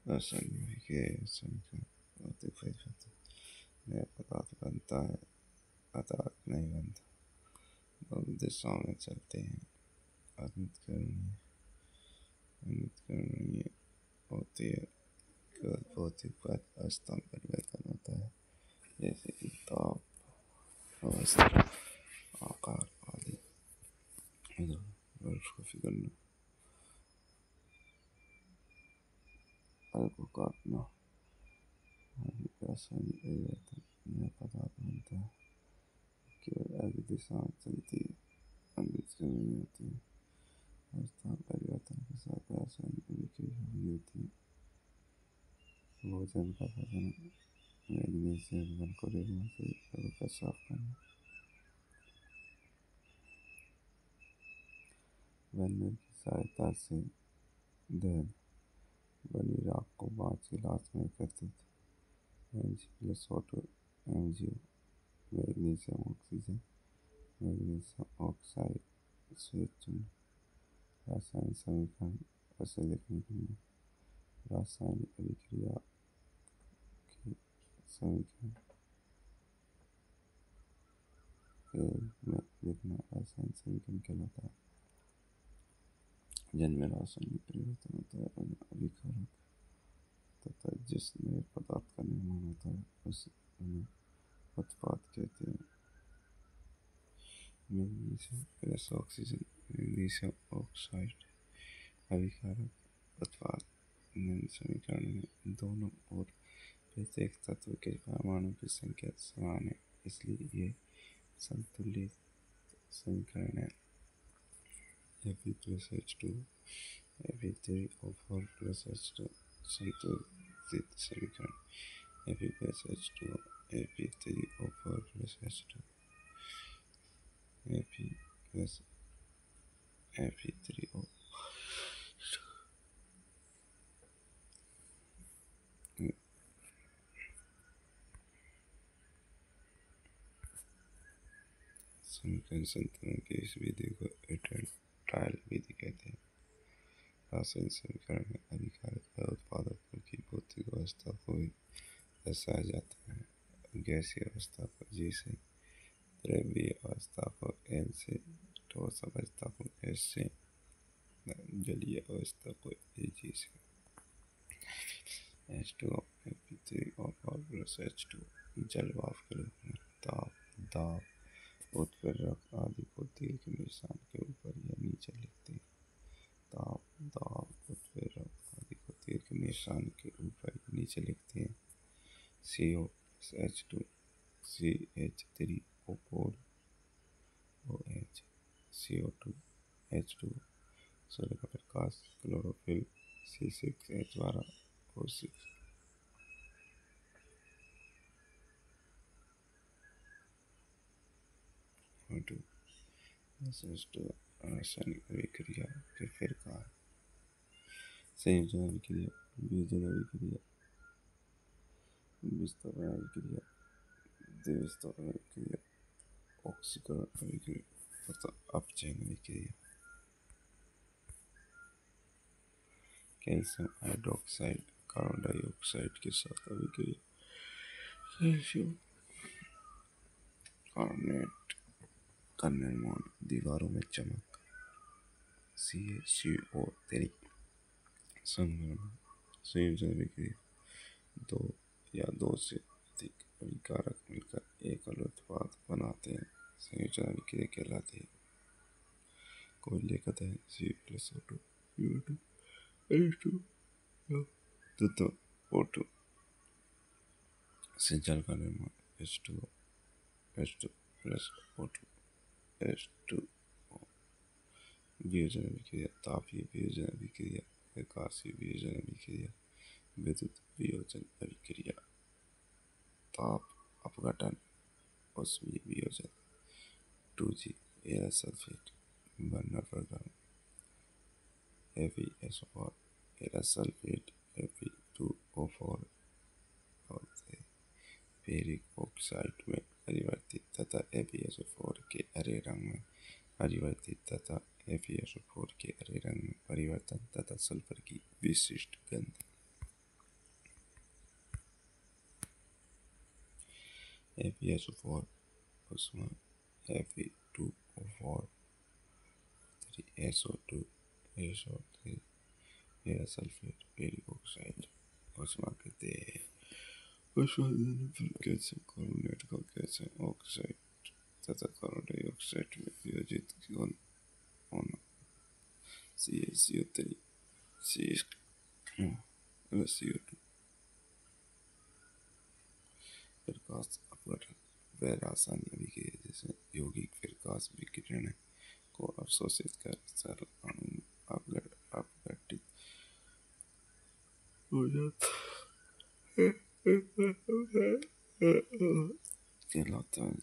रासायनिक के रासायनिक भौतिक परिवर्तन नया पदार्थ बनता है, पदार्थ नहीं बनता। दोनों दिशाओं में चलते हैं। अनित्यकरणीय होती है, केवल भौतिक अवस्था में परिवर्तन होता है, जैसे कि ताप, अवस्था, आकार आदि। वर्ष को फिगरना, फल को काटना आदि रासायनिक परिवर्तन नया पदार्थ बनता है, केवल आगे दिशा में चलती है, अनित्यकरणीय होती है। अवस्था परिवर्तन के साथ रासायनिक अभिक्रिया भी होती है। भोजन का पचन, मैग्नीशियम घन को रेंगने से हल्का साफ करना, ब्लेंडर की सहायता से दहन, बनी राख को बाँच गिलास में एकत्रित, Mg+O2 MgO, magnesium oxygen, magnesium oxide, श्वेत चूर्ण। रासायनिक समीकरण ऐसे लिखने के लिए रासायनिक अभिक्रिया के समीकरण के रूप में लिखना रासायनिक समीकरण कहलाता है, जिनमें रासायनिक परिवर्तन होता है। अभिकारक तथा जिस नए पदार्थ का निर्माण होता है उसे उत्पाद कहते हैं। Magnesium plus oxygen, magnesium oxide. अभिकारक उत्पाद निम्न समीकरण में दोनों ओर प्रत्येक तत्व के परमाणु की संख्या समान है, इसलिए ये संतुलित समीकरण है। Fe+H2 Fe3O4 + H2 संतुलित समीकरण। Fe+H2 Fe3O4 + H2 Fe3O समीकरण संतुलन की इस विधि को ट्रायल विधि कहते हैं। रासायनिक समीकरण में अभिकारक या उत्पादकों की भौतिक अवस्था को भी दर्शाया जाता है। गैसीय अवस्था को G से, द्रवीय अवस्था को L से, ठोस अवस्था को S से, जलीय अवस्था को Ag से। H2O Fe3O4 + H2 जल वाष्प के रूप में ताप, दाब, उत्प्रेरक आदि को तीर के निशान के ऊपर या नीचे लिखते हैं। ताप, दाब, उत्प्रेरक आदि को तीर के निशान के ऊपर या नीचे लिखते हैं। CO H2 CH3O4 OH CO2 H2 सूर्य का प्रकाश, क्लोरोफिल C6H12 O6। रासायनिक अभिक्रिया के प्रकार: संयोजन अभिक्रिया, वियोजन अभिक्रिया, विस्थापन अभिक्रिया, द्विविस्थापन अभिक्रिया, ऑक्सीकरण अभिक्रिया तथा अपचयन अभिक्रिया। कैल्शियम हाइड्रोक्साइड कार्बन डाइऑक्साइड के साथ अभिक्रिया, कैल्शियम कार्बोनेट का निर्माण, दीवारों में चमक। CaCO3 संगमरमर। संयोजन अभिक्रिया, दो या दो से अधिक अभिकारक मिलकर एकल उत्पाद बनाते हैं, संयोजन अभिक्रिया कहलाती है। कोयले का दहन C+O2 CO2 H2 तथा O2 से जल का निर्माण H2O H2+O2 H2O। वियोजन अभिक्रिया, तापीय वियोजन अभिक्रिया, प्रकाशीय वियोजन अभिक्रिया, विद्युत वियोजन अभिक्रिया। ताप अपघटन, ऊष्मीय वियोजन। 2G एयर सल्फेट, बर्नर पर गर्म। FeSO4 एयर सल्फेट Fe2O4 और फेरिक ऑक्साइड में परिवर्तित तथा FeSO4 के हरे रंग में परिवर्तित तथा FeSO4 के हरे रंग में परिवर्तन तथा सल्फर की विशिष्ट गंध। FeSO4 उसमें Fe2O4 3SO2 SO3 मेरा सल्फेट फेरिक ऑक्साइड उसमें कहते हैं उसमें फिर कैल्शियम कार्बोनेट का कैल्शियम ऑक्साइड तथा कार्बन डाइऑक्साइड में वियोजित होना CaCO3 CO2 प्रकाश अपघटन वह रासायनिक अभिक्रिया जिसमें यौगिक प्रकाश विकिरण को अवशोषित कर सरल अणु में अपघटित हो जाता कहलाता है।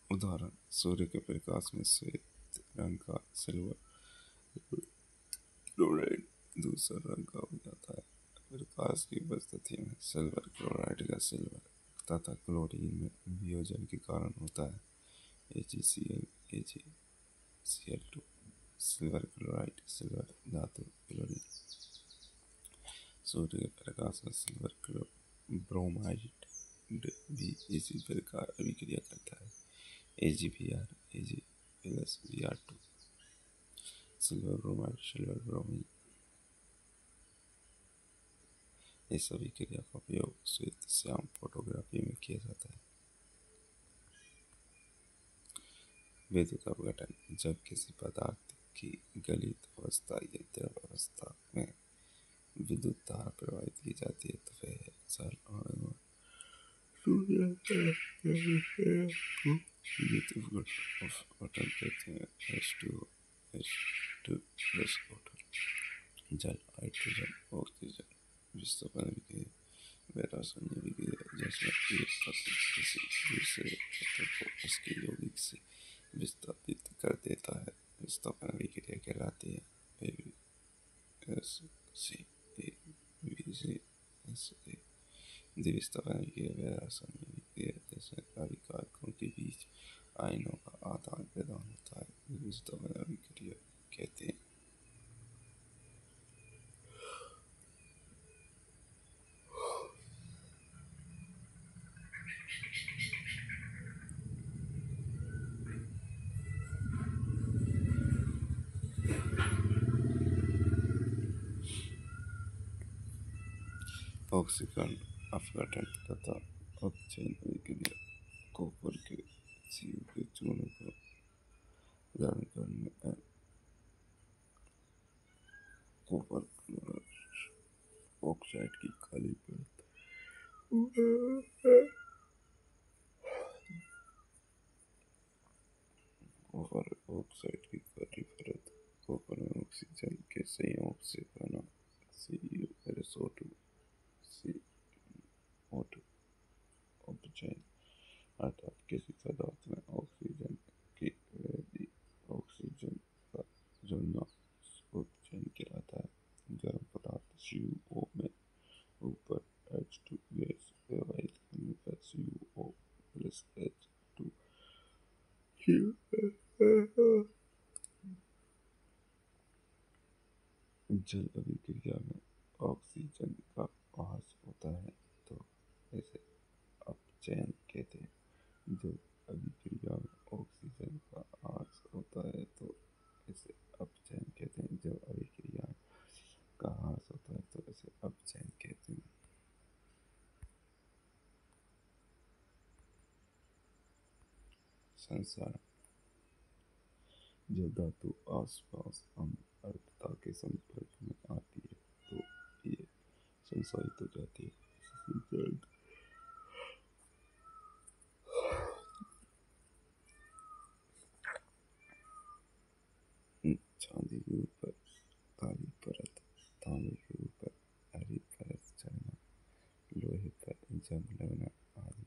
उदाहरण सूर्य के प्रकाश में श्वेत रंग का सिल्वर क्लोराइड दूसरा रंग का हो जाता है। प्रकाश की उपस्थिति में सिल्वर क्लोराइड का सिल्वर तथा क्लोरीन में वियोजन के कारण होता है AgCl AgCl2 silver chloride silver धातु क्लोरीन। सूर्य के प्रकाश में सिल्वर ब्रोमाइड भी इसी प्रकार अभिक्रिया करता है AgBr Ag plus Br2 silver bromide silver bromine. इस अभिक्रिया का उपयोग श्वेत श्याम फोटोग्राफी में किया जाता है। विद्युत अपघटन जब किसी पदार्थ की गलित अवस्था या द्रव अवस्था में विद्युत धारा प्रवाहित की जाती है तो वह सरल अणु विद्युत अपघटन कहते हैं। H2O प्लस वाटर जल हाइड्रोजन ऑक्सीजन विस्थापन अभिक्रिया वह रासायनिक अभिक्रिया जिसमें एक तत्व किसी दूसरे तत्व को उसके यौगिक से विस्थापित कर देता है विस्थापन अभिक्रिया कहलाती है। द्विविस्थापन अभिक्रिया वह रासायनिक अभिक्रिया जिसमें अभिकारकों के बीच आयनों का आदान प्रदान होता है द्विविस्थापन अभिक्रिया कहते हैं। ऑक्सीकरण अपघटन तथा अपचयन अभिक्रिया कॉपर के Cu के चूर्ण को ग्रहण करने में कॉपर ऑक्साइड की काली परत कॉपर ऑक्साइड की काली परत कॉपर में ऑक्सीजन के संयोग से बना CuSO2 CO2 अपचयन अर्थात किसी पदार्थ में ऑक्सीजन की वृद्धि ऑक्सीजन का जुड़ना अपचयन कहलाता है। गर्म पदार्थ CO में ऊपर H2 गैस प्रवाहित करने पर CO प्लस H2 जल अभिक्रिया में ऑक्सीजन का ह्रास होता है तो इसे अपचयन कहते हैं। जब अभिक्रिया में ऑक्सीजन का ह्रास होता है तो इसे अपचयन कहते हैं। जब अभिक्रिया का ह्रास होता है तो इसे अपचयन कहते हैं। संसार जब धातु आसपास अम्लता के संपर्क में आती है तो ये संसारित हो जाती है। चांदी के ऊपर काली परत तांबे के ऊपर हरी परत चढ़ना लोहे पर जंग लगना आदि।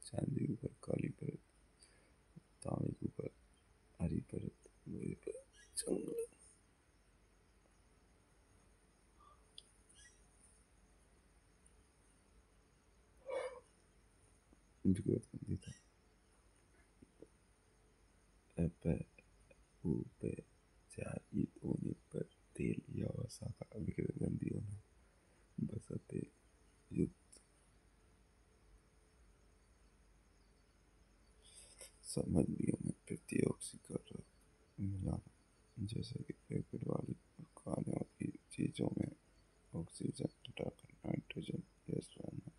चांदी के ऊपर काली परत तांबे के ऊपर हरी परत लोहे पर जंग लगना। विकृत उपचारित होने पर तेल या वसा का विकृत गंधी होना बशर्ते सामग्रियों में प्रत्योक्षीकरण मिलाना, जैसे कि पैकेट वाली और खाने वाली चीजों में ऑक्सीजन हटाकर नाइट्रोजन गैस बनाना।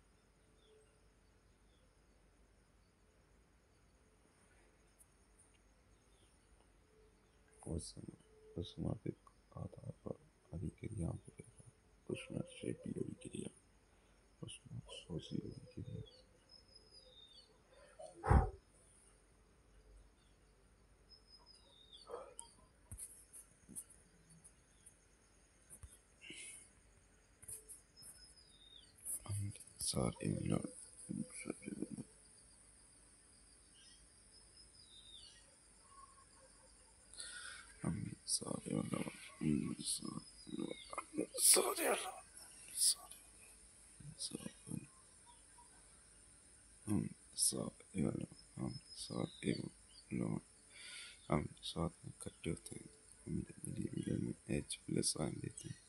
ऊष्माभिक आधार पर अभिक्रियाओं के प्रकार: ऊष्मक्षेपी अभिक्रिया, ऊष्मशोषी अभिक्रिया। क्षार एवं लवण क्षार एवं लवण क्षार एवं लवण हम स्वाद में इकट्ठे होते हैं। हम नीली मिलन में H प्लस आयन देते हैं।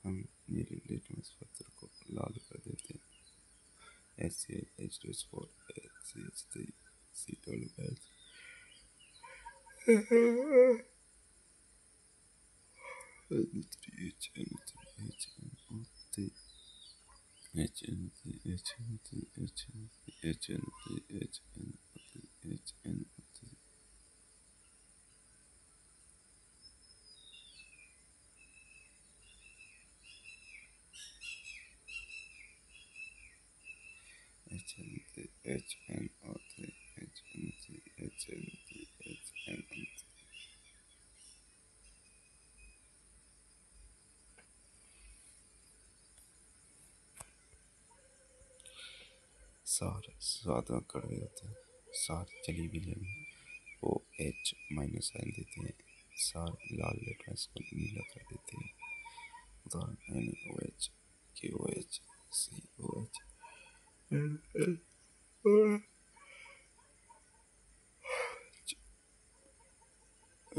हम नीले लिटमस पत्र को लाल कर देते हैं। HCl H2SO4 CH3 C12H सार स्वाद में कड़वे होते हैं। सार जली विलय में OH माइनस आयन देते हैं। सार लाल लिटमस को नीला कर देते हैं। उदाहरण NaOH, KOH, COH,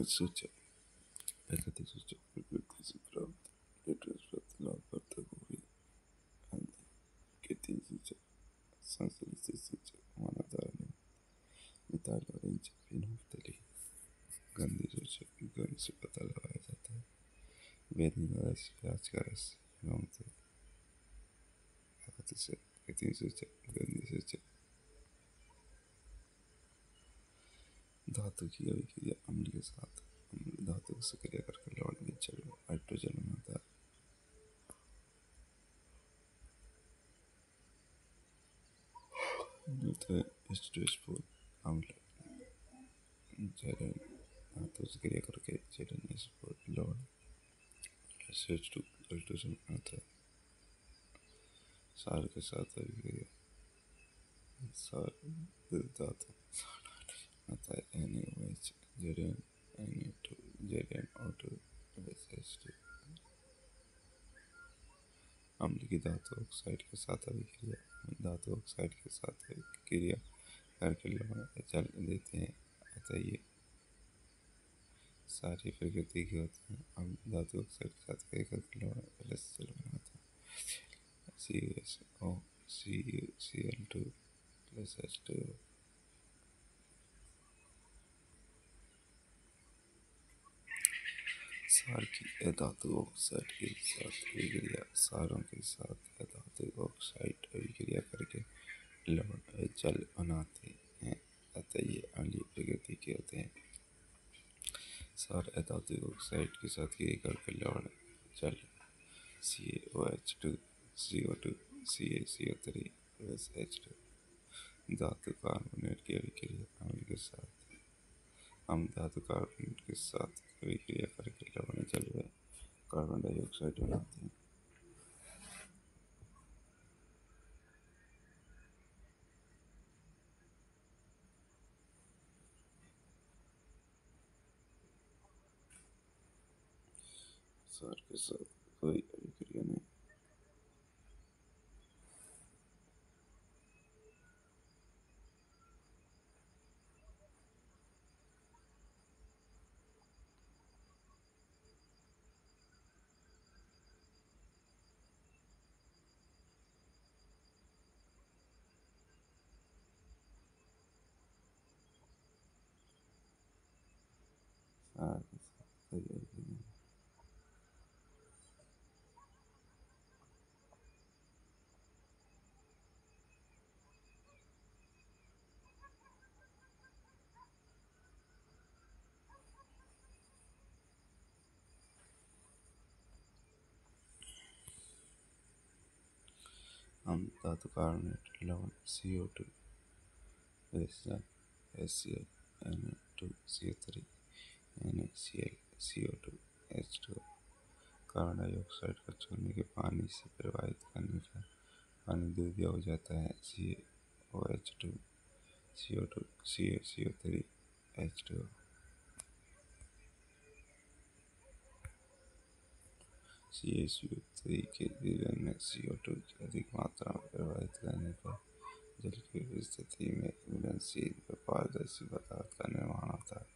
सूचक प्राकृतिक सूचक प्रकृति से प्राप्त लिटमस पत्र लाल पत्र को भी के 3 सूचक संश्लेषित सूचक माना उदाहरण मिथाइल ऑरेंज फिनोल्फ्थलीन। गंध सूचक गंध से पता लगाया जाता है। बैंगनी का रस, प्याज का रस, लौंग से के 3 सूचक गंध सूचक। धातु की अभिक्रिया अम्ल के साथ। अम्ल धातु को सक्रिय करके लवण में जल हाइड्रोजन बनाता है। H2SO4 अम्ल जलन धातु से क्रिया करके Zn लवण SH2 हाइड्रोजन बनाता है। सार के साथ अभिक्रिया सार धातु आता है NaOH Zn Na2 ZnO2 SH2। अम्ल की धातु ऑक्साइड के साथ अभिक्रिया धातु ऑक्साइड के साथ क्रिया करके लवण जल देते हैं, अतः ये सारी प्रकृति के होते हैं। अम्ल धातु ऑक्साइड के साथ क्रिया करके लवण प्लस जल बनाता है। CuSO Cl2 plus H2O। सार की अधातु ऑक्साइड के साथ अभिक्रिया सारों के साथ अधातु ऑक्साइड अभिक्रिया करके लवण जल बनाते हैं, अतः ये अम्लीय प्रकृति के होते हैं। सार अधातु ऑक्साइड के साथ क्रिया करके लवण जल CaOH2 CO2 CaCO3 plus H2। धातु कार्बोनेट की अभिक्रिया अम्ल के साथ हम धातु कार्बोनेट के साथ अभिक्रिया करके लवण जल व कार्बन डाइऑक्साइड बनाते हैं। सार के साथ कोई अभिक्रिया नहीं। हम धातु कार्बोनेट लवण CO2 HCl Na2CO3 NaCl CO2 H2O carbon dioxide को छोड़ने के पानी से प्रवाहित करने पर पानी दूधिया हो जाता है। CaOH2 CO2 CaCO3 H2O CaCO3 के विलयन में CO2 की अधिक मात्रा में प्रवाहित करने पर जल की स्थिति में घुलनशील व पारदर्शी पदार्थ का निर्माण होता है,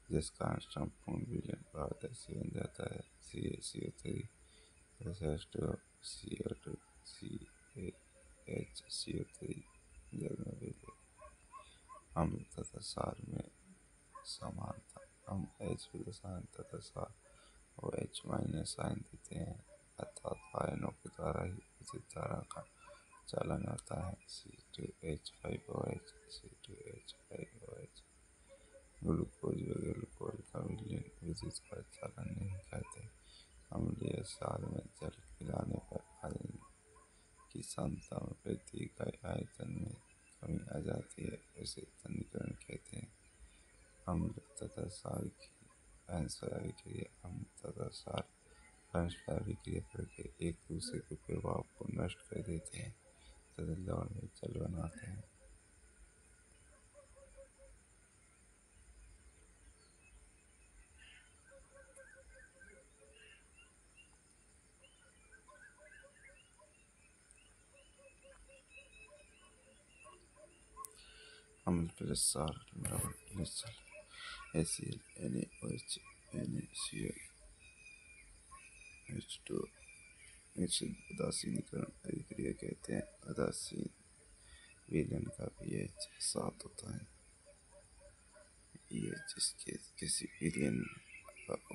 जिस कारण संपूर्ण विलयन पारदर्शी बन जाता है। CaCO3 H2O CO2 CaHCO3 जल में विलय। अम्ल तथा क्षार में समानता। अम्ल H प्लस आयन तथा क्षार OH माइनस आयन देते हैं, अर्थात आयनों के द्वारा ही विद्युत धारा का चालन होता है। C2H5OH C2H5OH ग्लूकोज व ग्लूकोज का विलयन विद्युत का चालन नहीं करते। अम्लीय क्षार में जल मिलाने पर आयन की सांद्रता में प्रति इकाई आयतन में कमी आ जाती है, उसे तन्यकरण कहते हैं। अम्ल तथा क्षार की परस्पर अभिक्रिया। अम्ल तथा क्षार परस्पर अभिक्रिया करके एक दूसरे के प्रभाव को नष्ट कर देते हैं तथा लवण में जल बनाते हैं। अम्ल प्लस क्षार लवण निश्चल HCl NaOH NaCl H2O निश्चित उदासीनीकरण अभिक्रिया कहते हैं। उदासीन विलयन का pH 7 होता है। pH इसके किसी विलयन में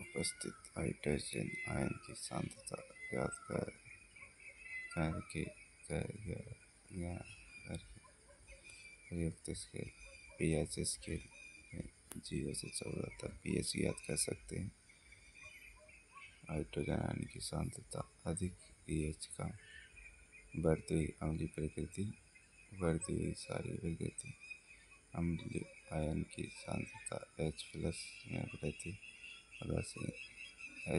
उपस्थित हाइड्रोजन आयन की सांद्रता ज्ञात करके प्रयुक्त स्केल pH स्केल में 0 से 14 तक pH ज्ञात कर सकते हैं। हाइड्रोजन आयन की सांद्रता अधिक pH का बढ़ती हुई अम्लीय प्रकृति बढ़ती हुई क्षारीय प्रकृति। अम्लीय आयन की सांद्रता H प्लस में वृद्धि। उदासीन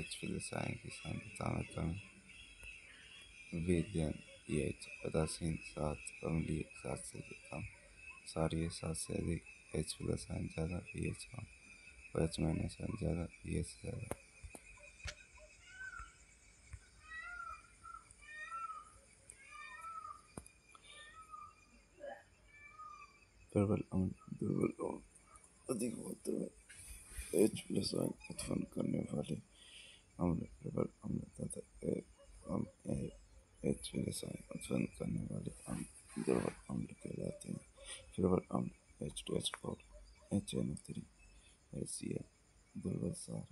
H प्लस आयन की सांद्रता में कमी। विलयन pH उदासीन 7 अम्लीय 7 से कम क्षारीय 7 से अधिक H प्लस आयन ज़्यादा pH कम OH माइनस आयन ज़्यादा pH ज़्यादा। प्रबल अम्ल दुर्बल अम्ल अधिक मात्रा में H प्लस आयन उत्पन्न करने वाले अम्ल प्रबल अम्ल तथा H प्लस आयन उत्पन्न करने वाले अम्ल दुर्बल अम्ल कहलाते हैं। प्रबल अम्ल H2H4 HNO3 HCl दुर्बल क्षार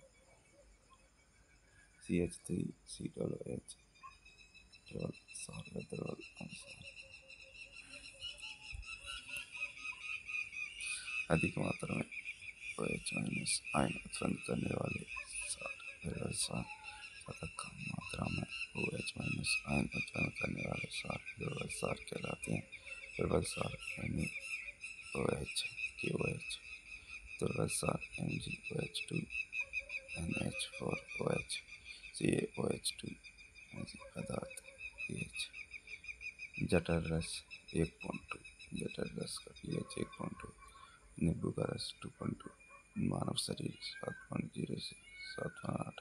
CH3COOH प्रबल क्षार व दुर्बल अम्ल। अधिक मात्रा में OH माइनस आयन उत्पन्न करने वाले क्षार प्रबल क्षार तथा कम मात्रा में OH माइनस आयन उत्पन्न करने वाले क्षार दुर्बल क्षार कहलाते हैं। प्रबल क्षार NaOH KOH दुर्बल क्षार MgOH2 NH4OH CaOH2 पदार्थ pH। जठर रस 1.2 जठर रस का pH 1.2 नींबू का रस 2.2 मानव शरीर 7.0 से 7.8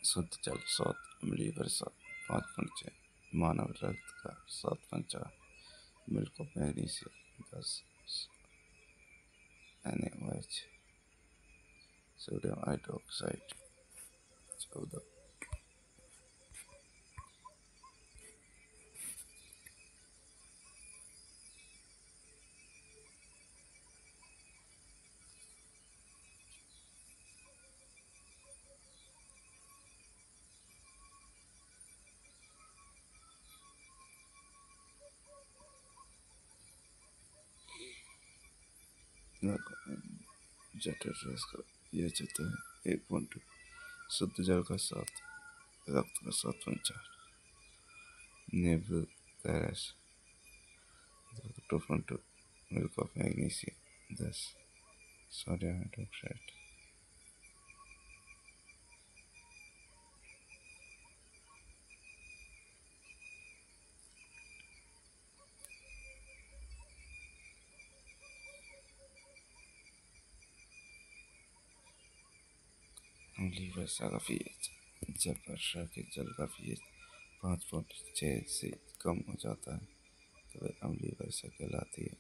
शुद्ध जल 7 अम्लीय वर्षा 5.6 मानव रक्त का 7.4 milk of magnesium 10 NaOH sodium hydroxide 14। जठर रस का यह चतुर है 1.2 शुद्ध जल का 7 रक्त का 7.4 नींबू का रस 2.2 milk of magnesium 10 sodium hydroxide अम्लीय वर्षा का पीएच जब वर्षा के जल का पीएच 5.6 से कम हो जाता है तो वह अम्लीय वर्षा कहलाती है।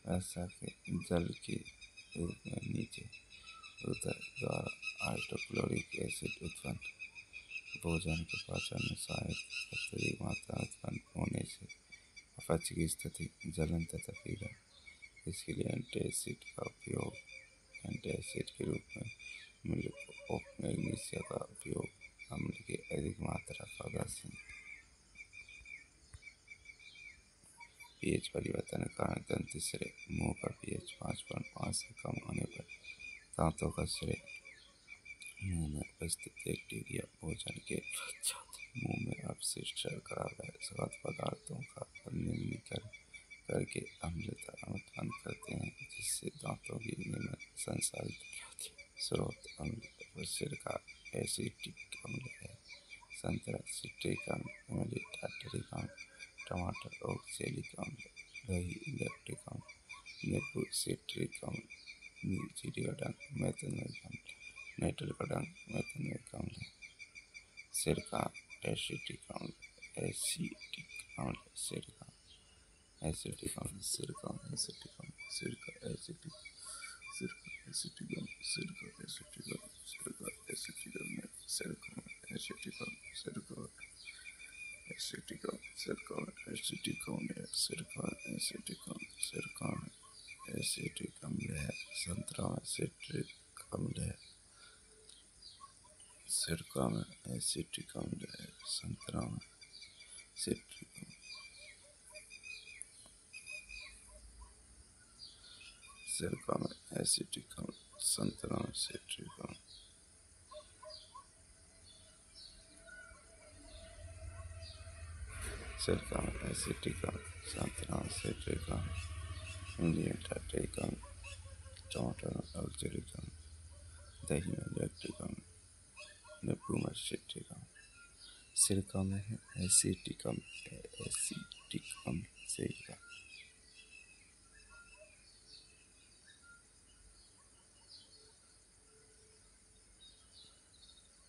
वर्षा के जल के रूप में नीचे उदर द्वारा हाइड्रोक्लोरिक एसिड उत्पन्न भोजन के पाचन में सहायक अत्यधिक मात्रा में उत्पन्न होने से अपच की स्थिति जलन तथा पीड़ा इसके लिए एंटासिड के रूप में मिल्क ऑफ मैग्नीशिया का उपयोग अम्ल की अधिक मात्रा का उदासीन पीएच परिवर्तन के कारण दंत श्रेय मुंह का पीएच 5.5 से कम होने पर दांतों का श्रेय मुंह में उपस्थित बैक्टीरिया भोजन के पश्चात मुंह में अपशिष्ट शर्करा व स्वाद पदार्थों का निम्नीकरण करके अम्लता उत्पन्न करते हैं जिससे दांतों की निम्न संसारित स्रोत अम्ल सिरका एसिटिक अम्ल है संतरा सिट्रिक अम्ल इमली टार्टरिक अम्ल टमाटर ऑक्सैलिक अम्ल दही लैक्टिक अम्ल नींबू सिट्रिक अम्ल जीरे का डंक मेथनोइक अम्ल नाइट्रिल का डंक मेथनोइक अम्ल सिरका एसिटिक अम्ल सिरका एसिटिक अम्ल सिरका एसिटिक अम्ल सिरका एसिटिक एसिटिक अम्ल सिरका एसिटिक अम्ल सिरका एसिटिक अम्ल सिरका एसिटिक अम्ल सिरका एसिटिक अम्ल सिरका एसिटिक अम्ल सिरका एसिटिक अम्ल सिरका एसिटिक अम्ल है संतरा में सिट्रिक अम्ल है सिरका में एसिटिक अम्ल है संतरा में सिट्रिक अम्ल सिरका में एसिटिक अम्ल संतरा में सिट्रिक अम्ल सिरका में एसिटिक अम्ल संतरा में सिट्रिक अम्ल इमली में टार्टरिक अम्ल टमाटर में ऑक्सैलिक अम्ल दही में लैक्टिक अम्ल नींबू में सिट्रिक अम्ल सिरका में है एसिटिक अम्ल सिरका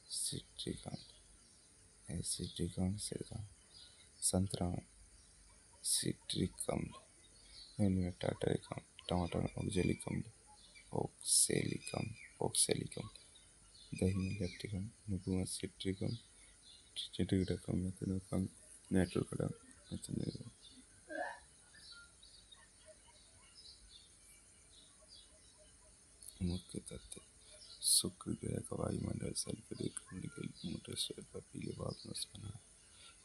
सिट्रिक अम्ल एसिटिक अम्ल सिरका संतरा में सिट्रिक अम्ल इमली में टार्टरिक अम्ल टमाटर में ऑक्सैलिक अम्ल दही में लैक्टिक अम्ल नींबू में सिट्रिक अम्ल सिट्रिक अम्ल मेथनोइक अम्ल नाइट्रिल का डंक मेथनोइक अम्ल मुख्य तत्व शुक्र ग्रह का वायुमंडल सल्फ्यूरिक अम्ल के मोटे श्वेत व पीले बादलों से बना है।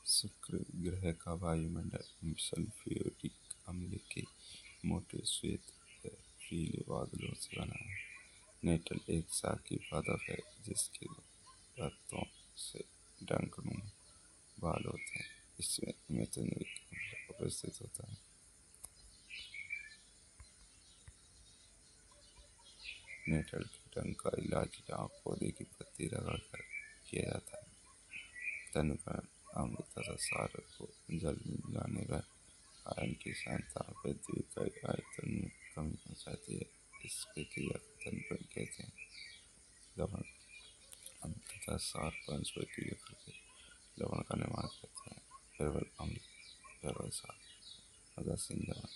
शुक्र ग्रह का वायुमंडल सल्फ्यूरिक अम्ल के मोटे श्वेत व पीले बादलों से बना है। नेटल एक शाखी पादप है जिसके पत्तों से डंकनुमा बाल होते हैं। इसमें मेथनोइक अम्ल उपस्थित होता है। नेटल के डंक का इलाज लाख पौधे की पत्ती रगड़कर किया जाता है। तनकण अम्ल तथा सार को जल में मिलाने पर आयन की सांद्रता वृद्धि कर आयतन में कमी पहुंचाती है। इस प्रक्रिया को तनकण कहते हैं। लवण अम्ल तथा सार पंच प्रक्रिया करके लवण का निर्माण करते हैं। प्रबल अम्ल प्रबल सार उदासीन लवण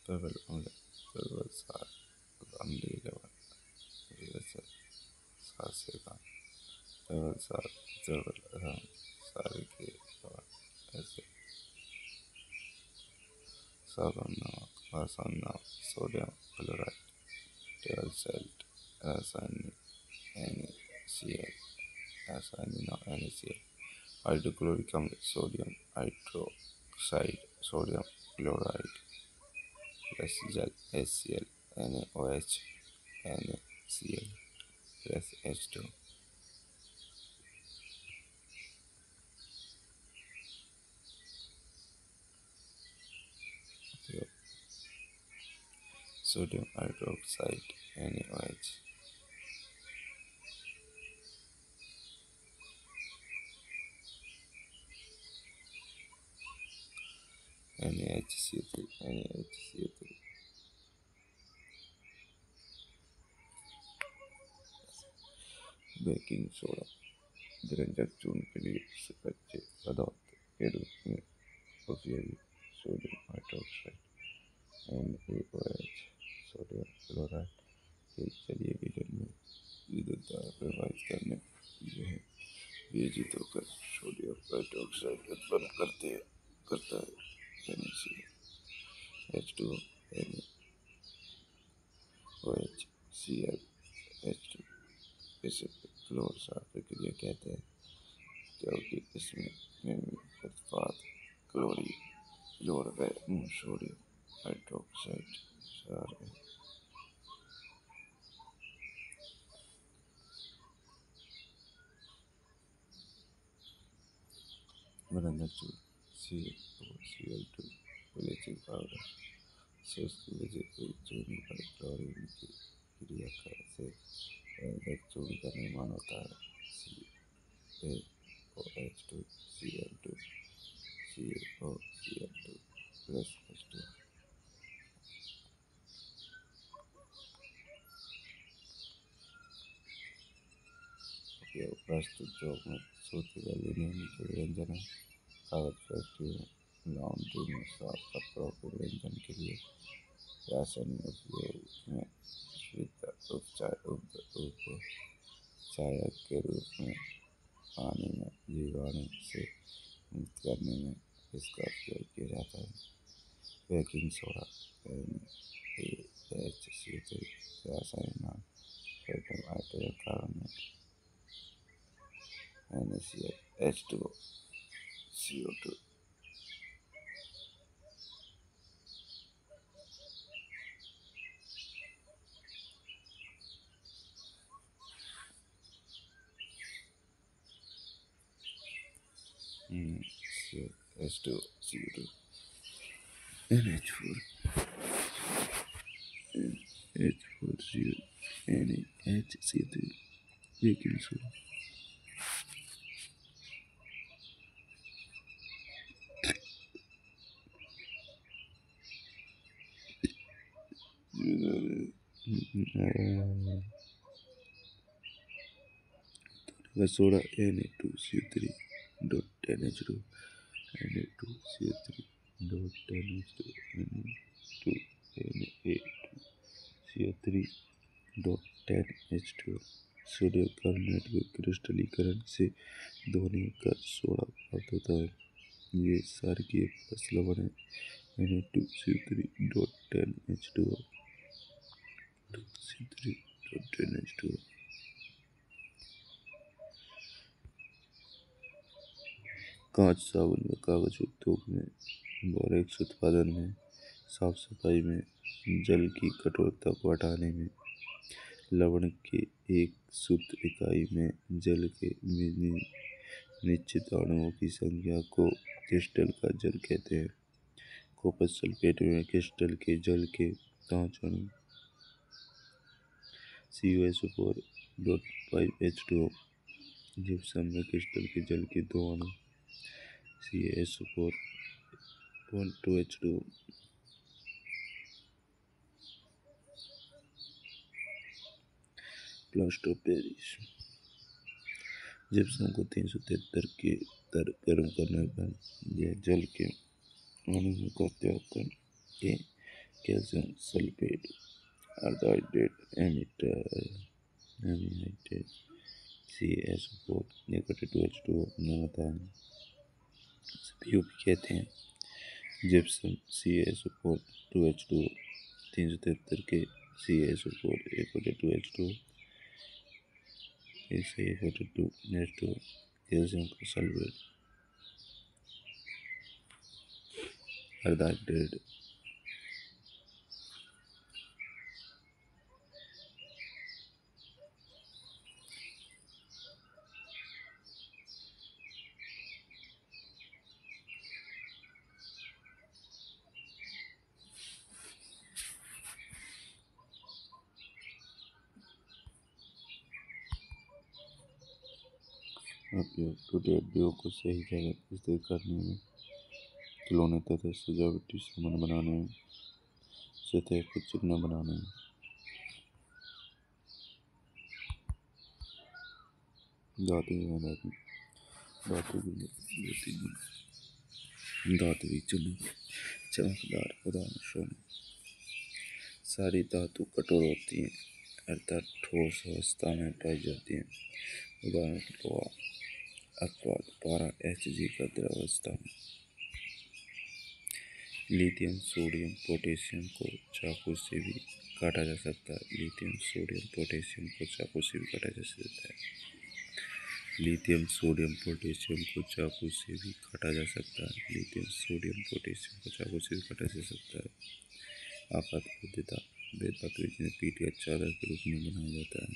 प्रबल अम्ल प्रबल सार अम्लीय लवण सार सिरका प्रबल सार दुर्बल सारे के लवण ऐसे साबुन नमक आसान नाम सोडियम क्लोराइड, टेबल सॉल्ट, रासायनिक NaCl, रासायनिक नाम NaCl, हाइड्रोक्लोरिक अम्ल sodium hydroxide, sodium chloride plus जल HCl, NaOH, NaCl plus H2। Sodium hydroxide NaOH, NaHCl3, baking soda व्यंजन चूर्ण के लिए कच्चे पदार्थ के रूप में उपयोगी, sodium hydroxide NaOH, sodium chloride के जलीय विलयन में विद्युत धारा प्रवाहित करने यह वियोजित होकर सोडियम हाइड्रोक्साइड उत्पन्न करता है NaCl, H2O, NaOH, Cl, H2। इसे क्लोर सार प्रक्रिया कहते हैं क्योंकि इसमें निर्मित उत्पाद क्लोर व सोडियम हाइड्रोक्साइड सार है। बरंदर चूर्ण CaCl2 ब्लीचिंग पाउडर शुष्क चूर्ण पर क्लोरीन की क्रिया से बरंदर चूर्ण का निर्माण होता है CaOH2Cl2 CaOCl2 प्लस H2। वस्तु उद्योग में सूती व लिनन के व्यंजन, कागज फैक्ट्रियों, लॉन्ड्री में साफ कपड़ों के व्यंजन के लिए, रासायनिक उपयोग में उपचायक के रूप में, पानी में जीवाणु से मुक्त करने में इसका उपयोग किया जाता है। बेकिंग सोडा NaHCl3, रासायनिक नाम sodium hydroxide carbonate NaCl, H2O, CO2। H2O, CO2, NH4, H4Cl, NaHCl3, baking soda. Soda Na2CO3.10H2, Na2CO3.10H2, Na2CO3.10H2। Sodium carbonate के क्रिस्टलीकरण से धोने का सोडा प्राप्त होता है। ये क्षारकीय प्लस लवण है Na2CO3.10H2O, 2CO3.10H2O। कांच, साबुन व कागज उद्योग में, बोरेक्स उत्पादन में, साफ सफाई में, जल की कठोरता को हटाने में, लवण के एक शुद्ध इकाई में जल के निश्चित अणुओं की संख्या को क्रिस्टल का जल कहते हैं। कॉपर सल्फेट में क्रिस्टल के जल के 5 अणु CuSO4.5H2O। जिप्सम में क्रिस्टल के जल के 2 अणु CaSO4.2H2O। Plaster of Paris, gypsum को 373 के तर गर्म करने पर यह जल के अणुओं का त्याग करके calcium sulphate hydrate एमीहाइड्रेट CaSO4 2H2O बनाता है। इसे POP कहते हैं। जिप्सम CaSO4 2H2 373 के CaSO4 142H2 142H2 कैल्शियम का सल्फेट हाइड्रेटेड उपयोग टूटे हड्डियों को सही जगह स्थिर करने में, खिलौने तथा सजावटी सामान बनाने में, सतह को चिकना बनाने में। धातुविक चूने चमकदार। उदाहरण सोना। सारी धातु कठोर होती हैं अर्थात ठोस अवस्था में पाई जाती हैं। उदाहरण लोहा, अपवाद पारा Hg का द्रवावस्था में। लिथियम सोडियम पोटेशियम को चाकू से भी काटा जा सकता है। लिथियम सोडियम पोटेशियम को चाकू से भी काटा जा सकता है। लिथियम सोडियम पोटेशियम को चाकू से भी काटा जा सकता है। लिथियम सोडियम पोटेशियम को चाकू से भी काटा जा सकता है। आघात भेद्यता धातु जिन्हें पीट या चादर के रूप में बनाया जाता है।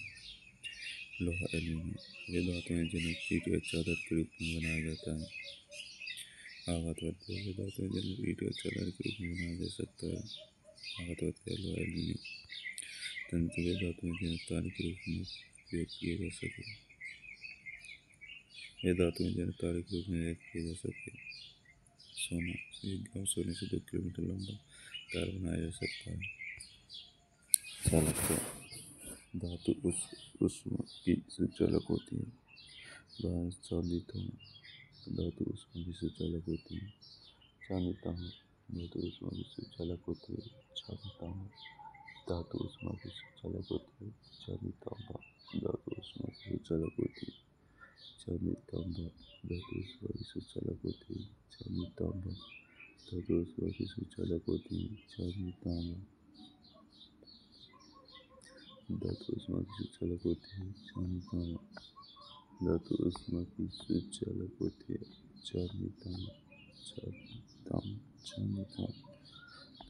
लोहा एल्यूमिनियम वे धातु हैं जिन्हें पीट या चादर के रूप में बनाया जाता है। आघात वे धातु हैं जिन्हें पीट या चादर के रूप में बनाया जा सकता है। आघात लोहा एल्यूमिनियम तंतु वे धातु हैं जिन्हें तार के रूप में उपयोग किया जा सके। ये धातु हैं जिन्हें तार के रूप में उपयोग किया जा सके। सोना 1 ग्राम सोने से 2 किलोमीटर लंबा तार बनाया जा सकता है। चालकता धातु ऊष्मा की सुचालक होती है। उदाहरण चांदी तांबा धातु ऊष्मा की सुचालक होती है। चांदी तांबा धातु ऊष्मा की सुचालक होती है। चांदी तांबा धातु ऊष्मा की सुचालक होती है। चांदी तांबा धातु ऊष्मा की सुचालक होती है। चांदी तांबा धातु ऊष्मा की सुचालक होती है। चांदी तांबा धातु ऊष्मा की सुचालक होती है। चांदी तांबा धातु ऊष्मा की सुचालक होती है। चांदी तांबा धातु ऊष्मा की सुचालक होती है। चांदी तांबा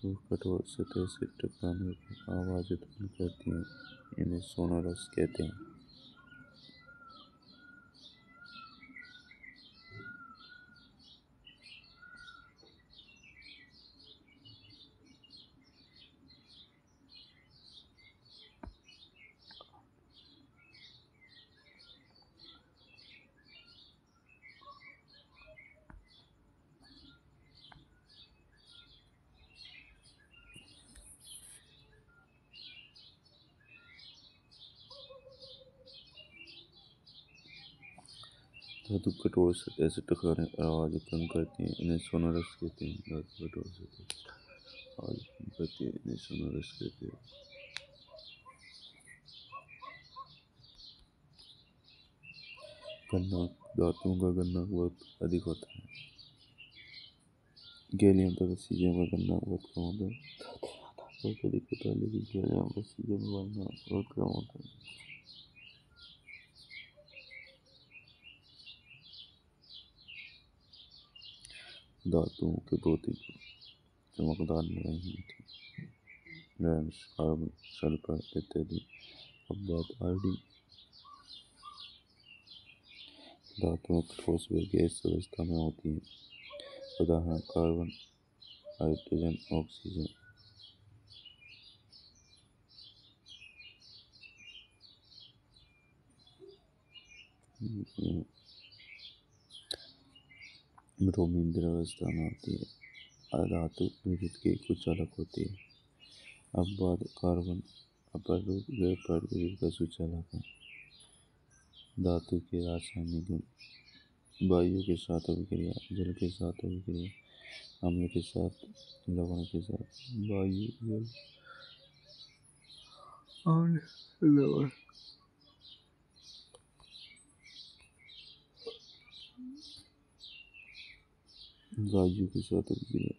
तो कठोर सतह से टकराने पर आवाज उत्पन्न करती हैं। इन्हें सोनोरस कहते हैं। धातु कठोर सतह से टकराने पर आवाज उत्पन्न करती हैं। इन्हें सोनोरस कहते हैं। धातु कठोर सतह से आवाज उत्पन्न करती है। इन्हें सोनोरस कहते हैं। गलनांक धातुओं का गलनांक बहुत अधिक होता है। गैलियम तथा सीजियम का गलनांक बहुत कम होता है। बहुत अधिक होता है लेकिन गैलियम का सीजियम का गलनांक बहुत कम होता है। धातुओं के भौतिक गुण चमकदार नहीं होती। कार्बन सल्फर इत्यादि। अपवाद आयोडीन धातुएं ठोस व गैस अवस्था में होती हैं। उदाहरण कार्बन, हाइड्रोजन, ऑक्सीजन। ब्रोमीन द्रवावस्था में होती है। अधातु विद्युत के कुछ अलग होती है। अपवाद कार्बन अपरूप ग्रेफाइट विद्युत का सुचालक है। धातु के रासायनिक गुण वायु के साथ अभिक्रिया, जल के साथ अभिक्रिया, अम्ल के साथ, लवण के साथ। वायु जल अम्ल लवण वायु के साथ अभिक्रिया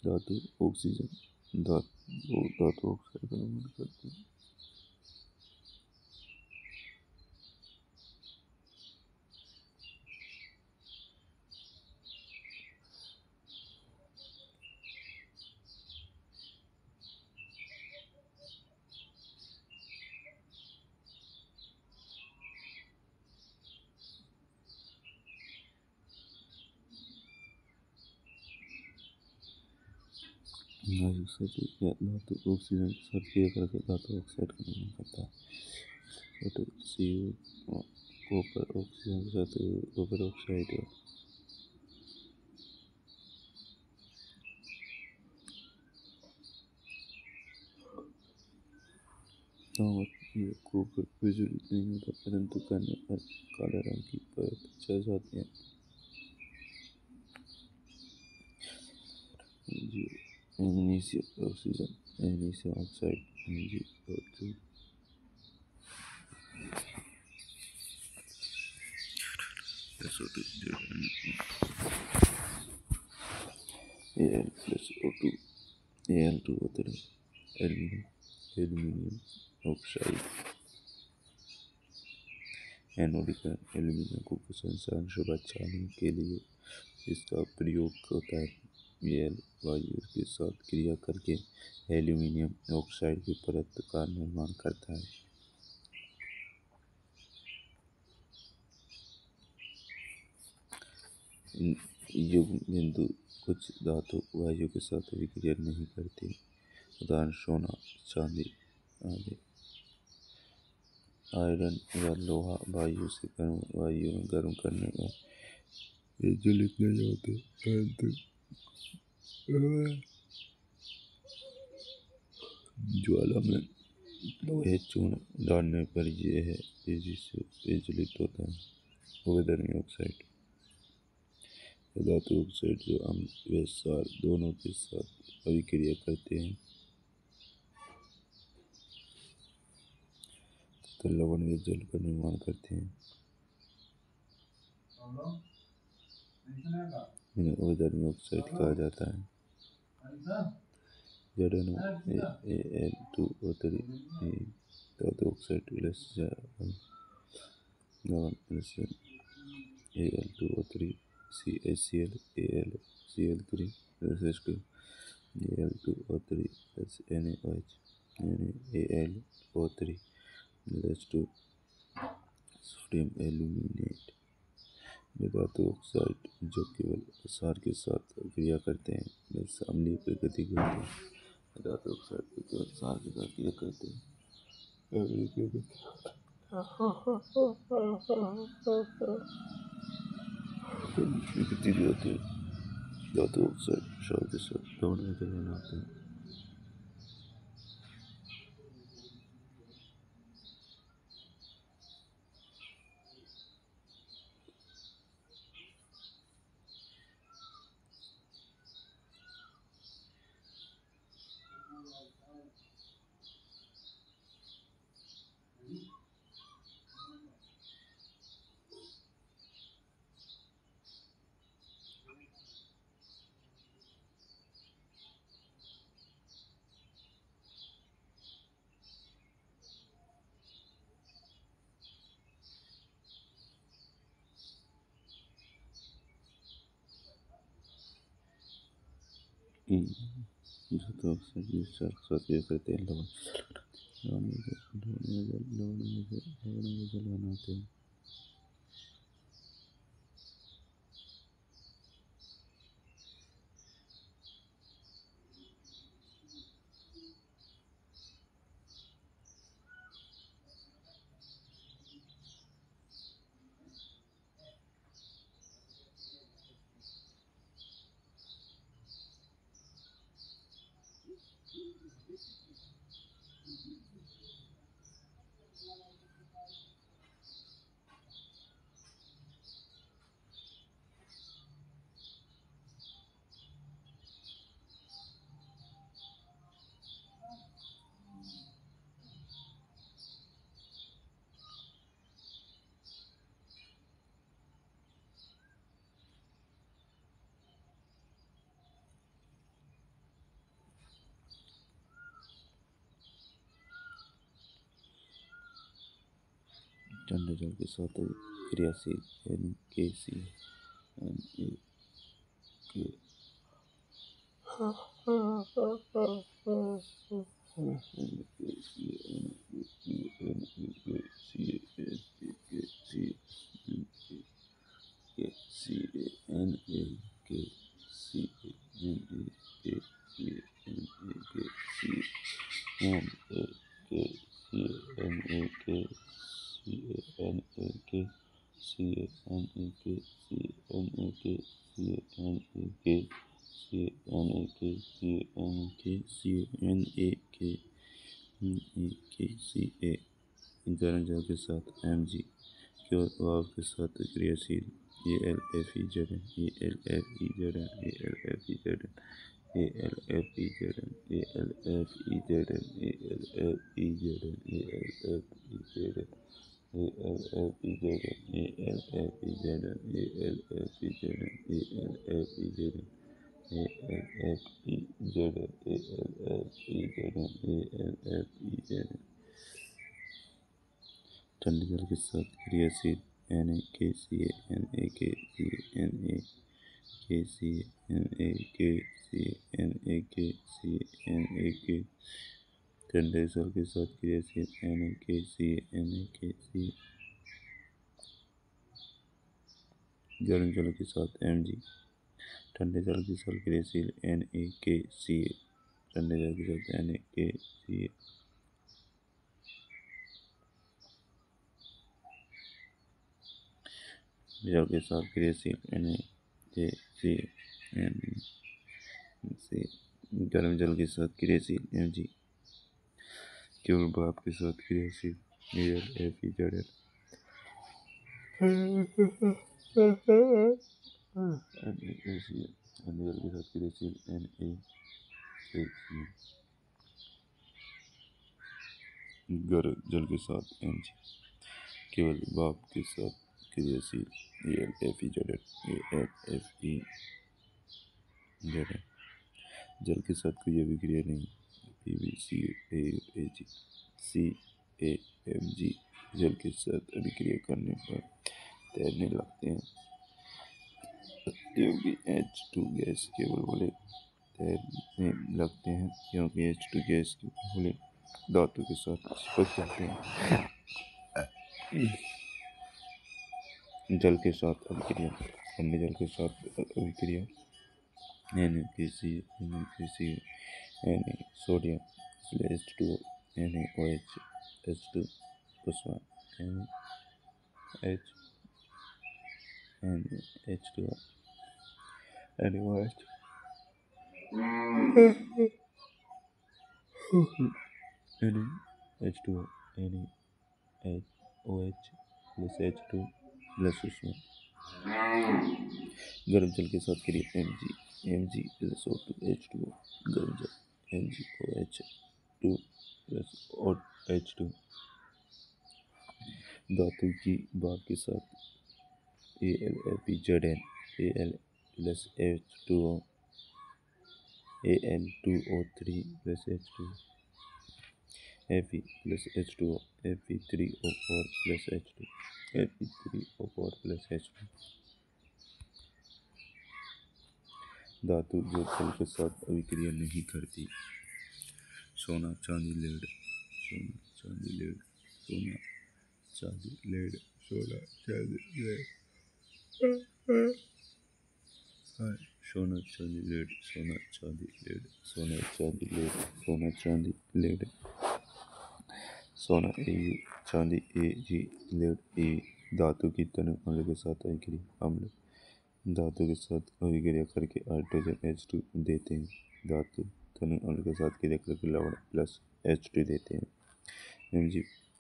धातु ऑक्सीजन धातु ऑक्साइड का निर्माण करते हैं। नाजुक सतह या धातु ऑक्सीजन के साथ क्रिया करके धातु ऑक्साइड का निर्माण करता है। छोटे CO कॉपर ऑक्सीजन के साथ कॉपर ऑक्साइड कॉपर विजुअल नहीं होता, परंतु करने पर काले रंग की परत छा जाती है। Magnesium oxygen magnesium oxide Mg Al+O2 Al2O3 aluminium oxide anodic aluminium को प्रसंस्करण से बचाने के लिए इसका प्रयोग होता है। यह वायु के साथ क्रिया करके एल्यूमिनियम ऑक्साइड की परत का निर्माण करता है। युग्म बिंदु कुछ धातु वायु के साथ विक्रिया नहीं करती, उदाहरण सोना, चांदी आदि। आयरन या लोहा वायु में गर्म करने पर ये जलित नहीं होते, परंतु ज्वाला में लोहे चूर्ण डालने पर यह तेजी से प्रज्वलित होता है। अवधर्मी ऑक्साइड धातु ऑक्साइड जो अम्ल व क्षार दोनों के साथ अभिक्रिया करते हैं तो लवण व जल का निर्माण करते हैं। इन्हें अवधर्मी ऑक्साइड कहा जाता है। Al2O3 धातु ऑक्साइड लवण Al2O3 CaCl AlCl3 Al2O3 NaOH NaAlO3 sodium aluminate. वे धातु ऑक्साइड जो केवल क्षार के साथ क्रिया करते हैं वे अम्लीय प्रकृति के होते हैं। धातु ऑक्साइड जो केवल क्षार के साथ क्रिया करते हैं प्रकृति के होते हैं। धातु ऑक्साइड क्षार के साथ लवण में जल बनाते हैं। धातु ऑक्साइड जो क्षार के साथ क्रिया करते हैं लवण में जल बनाते हैं। ठंडे जल के साथ क्रियाशील NaCl गर्म जल के साथ Mg केवल भाप के साथ क्रियाशील AlFeZn ठंडे जल के साथ क्रियाशील NaCl ठंडे जल के साथ क्रियाशील गर्म जल के साथ Mg ठंडे जल के साथ क्रियाशील NaCl ठंडे जल के साथ NaCl जल के साथ क्रियाशील NaCl गर्म जल के साथ क्रियाशील Mg केवल भाप के साथ क्रियाशील AlFeZn ठंडे जल के साथ क्रियाशील NaCl गर्म जल के साथ Mg केवल भाप के साथ क्रियाशील AlFeZn जल के साथ कोई अभिक्रिया नहीं PbClAg CaMg जल के साथ अभिक्रिया करने पर तैरने लगते हैं क्योंकि H2 गैस के बुलबुले तैरने लगते हैं क्योंकि H2 गैस के बुलबुले धातु के साथ चिपक जाते हैं। जल के साथ अभिक्रिया ठंडे जल के साथ अभिक्रिया NaCl Na sodium H2O NaOH H2 plus NaH H2O NaOH H2O NaOH plus H2 plus उसमें गर्म जल के साथ क्रिया Mg प्लस O2 H2O गर्म जल MgOH2 प्लस H2 धातु की भाप के साथ AlFeZn Al plus H2O Al2O3 plus H2 Fe plus H2O Fe3O4 plus H2 Fe3O4 plus H2 धातु जो जल के साथ अभिक्रिया नहीं करती सोना चांदी लेड सोना चांदी लेड सोना चांदी लेड सोना चांदी लेड सोना चांदी लेड सोना चांदी लेड सोना चांदी लेड सोना चांदी लेड सोना Au चांदी Ag लेड A धातु की तनु अम्ल के साथ अभिक्रिया अम्ल धातु के साथ अभिक्रिया करके हाइड्रोजन H2 देते हैं धातु तनु अम्ल के साथ क्रिया करके लवण प्लस H2 देते हैं Mg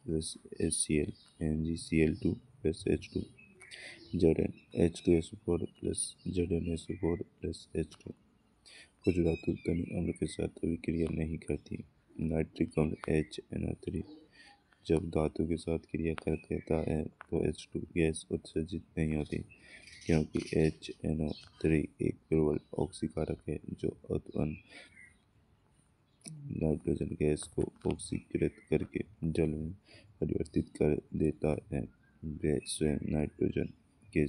plus HCl MgCl2 plus H2 Zn H2SO4 plus ZnSO4 plus H2 कुछ धातु तनु अम्ल के साथ अभिक्रिया नहीं करती नाइट्रिक अम्ल HNO3 जब धातु के साथ क्रिया करता है तो H2 गैस उत्सर्जित नहीं होती क्योंकि HNO3 एक प्रबल ऑक्सीकारक है जो उत्पन्न नाइट्रोजन गैस को ऑक्सीकृत करके जल में परिवर्तित कर देता है। वे स्वयं नाइट्रोजन के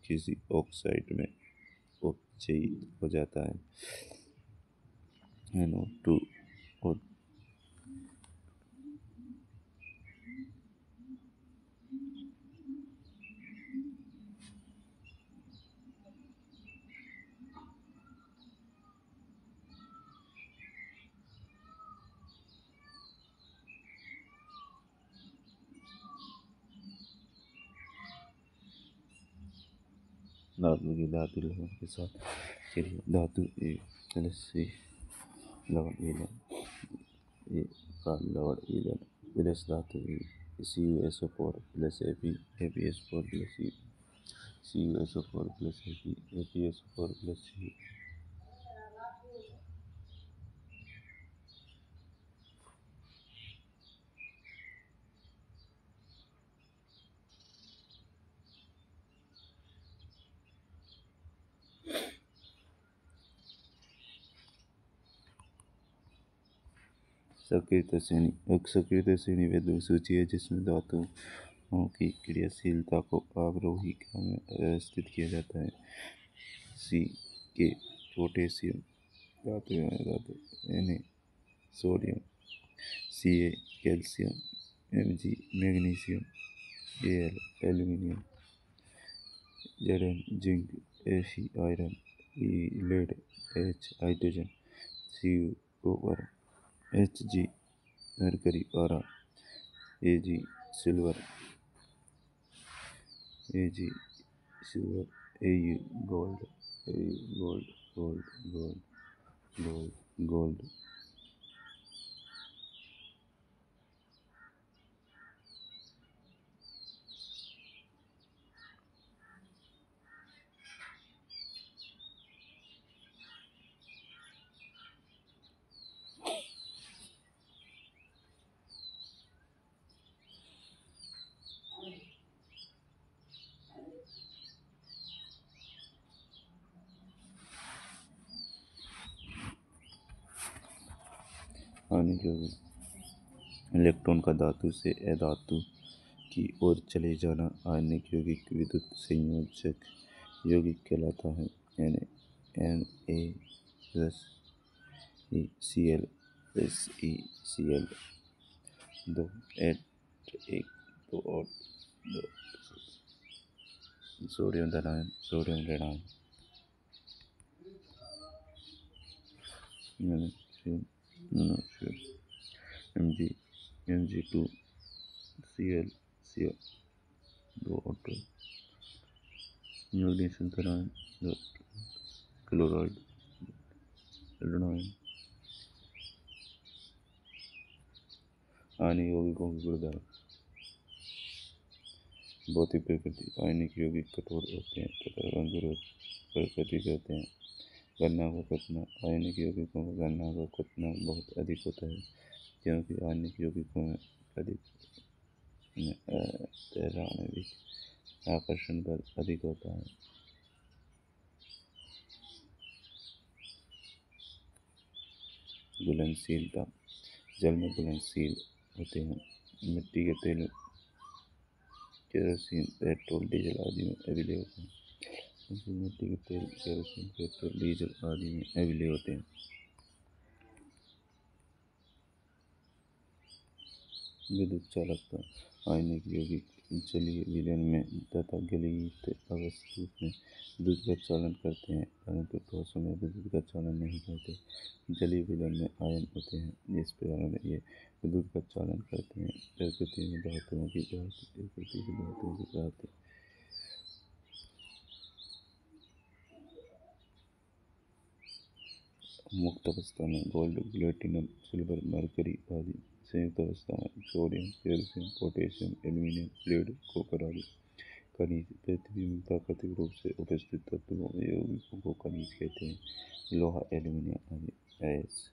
किसी ऑक्साइड में उपचयित हो जाता है। NO2 और धातु लवण के साथ चलिए धातु ए प्लस सी लवण ए का लवण ईंधन प्लस धातु CuSO4 plus ApSO4 plus CuSO4 plus ApSO4 plus सक्रियता श्रेणी। सक्रियता श्रेणी वह सूची है जिसमें धातुओं की क्रियाशीलता को अवरोही क्रम में व्यवस्थित किया जाता है। C के पोटेशियम धातु Na sodium, Ca calcium, Mg magnesium, Al aluminium, Zn zinc, Fe iron, E lead, H hydrogen, Cu copper, Hg mercury पारा, Ag silver, Au gold, gold. हानिक यौगिक। इलेक्ट्रॉन का धातु से अधातु की ओर चले जाना आयनिक यौगिक विद्युत संयोजक यौगिक कहलाता है। Na+HCl दो एट एक दो और दो सोडियम धनायन सोडियम ऋणायन Mg2Cl दो ऑटो मैग्नीशियम धनायन दो क्लोराइड ऋणायन। आयनिक यौगिकों की गुणधर्म। भौतिक प्रकृति। आयनिक यौगिक कठोर होते हैं तथा रंग प्रकृति के होते हैं। गणना का कतना। आयनिक यौगिकों का गणना का कतना बहुत अधिक होता है क्योंकि आयनिक यौगिकों में आणविक आकर्षण बल अधिक होता है। घुलनशीलता। जल में घुलनशील होते हैं। मिट्टी के तेल, केरोसिन, पेट्रोल, डीजल आदि में अविलेय होते हैं। मिट्टी के तेल, केरोसिन, पेट्रोल, डीजल आदि में अविलेय होते हैं। विद्युत चालकता। आयनिक यौगिक जलीय विलयन में तथा गलित अवस्था में विद्युत का चालन करते हैं परंतु ठोसों में विद्युत का चालन नहीं करते। जलीय विलयन में आयन होते हैं जिस प्रकार ये विद्युत का चालन करते हैं। प्रकृति में धातुओं की प्राप्ति। मुक्त अवस्था में गोल्ड, प्लेटिनम, सिल्वर, मरकरी आदि। संयुक्त अवस्था में sodium, calcium, potassium, aluminium, lead, copper आदि। खनिज। पृथ्वी में प्राकृतिक रूप से उपस्थित तत्वों यौगिकों को खनिज कहते हैं। लोहा, एल्यूमिनियम आदि। ऐश।